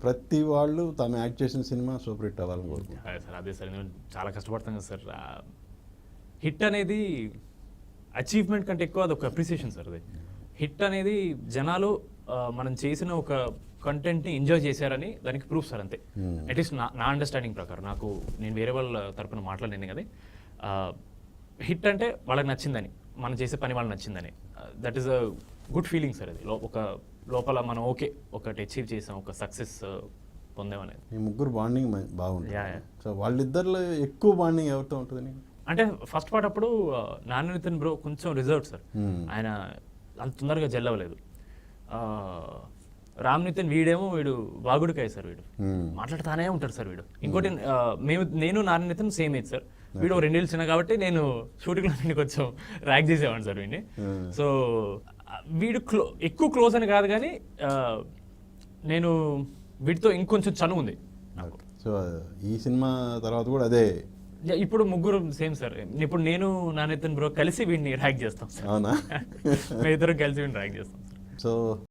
ప్రతి వాళ్ళు తాము యాక్ట్ చేసిన సినిమా సూపర్ హిట్ అవ్వాలని కోరుకుంటారు. సార్ అదే సార్ నేను చాలా కష్టపడతాం కదా సార్. హిట్ అనేది అచీవ్మెంట్ కంటే ఎక్కువ అది ఒక అప్రిసియేషన్ సార్. అది హిట్ అనేది జనాలు మనం చేసిన ఒక కంటెంట్ని ఎంజాయ్ చేశారని దానికి ప్రూఫ్ సార్, అంతే. అట్లీస్ట్ నా అండర్స్టాండింగ్ ప్రకారం, నేను వేరే వాళ్ళ తరపున మాట్లాడలేను కదా. హిట్ అంటే వాళ్ళకి నచ్చిందని, మనం చేసే పని వాళ్ళకి నచ్చిందని, that is a good feeling sir. అది ఒక లోపల మనం ఓకే ఒకటి అచీవ్ చేసాం, ఒక సక్సెస్ పొందామనేది. ఈ ముగ్గురు బాండింగ్ బాగుంటుంది. సో వాళ్ళిద్దరిలో ఎక్కువ బాండింగ్ ఎవరితో ఉంటుంది? అంటే ఫస్ట్ పార్ట్ అప్పుడు నాని నితిన్ బ్రో కొంచెం రిజర్వ్డ్ సార్. ఆయన అంత తొందరగా జెల్ అవ్వలేదు. రామ్ నితిన్ వీడు వాగుడికాయ సార్. వీడు మాట్లాడుతానే ఉంటాడు సార్. వీడు ఇంకోటి, నేను Nani Nitin same age sir. వీడు 2 ఏళ్ళు చిన్న కాబట్టి నేను షూటింగ్లో వీడిని కొంచెం ర్యాక్ చేసేవాడిని సార్ వీడిని. సో వీడు ఎక్కువ క్లోజ్ అని కాదు కానీ నేను వీటితో ఇంకొంచెం చనువు ఉంది నాకు. సో ఈ సినిమా తర్వాత కూడా అదే. ఇప్పుడు ముగ్గురు సేమ్ సార్. ఇప్పుడు నేను నా నితిన్ బ్రో కలిసి వీడిని ర్యాక్ చేస్తాం సార్. అవునా? మేము ఇద్దరు కలిసి వీడిని ర్యాక్ చేస్తాం సార్. సో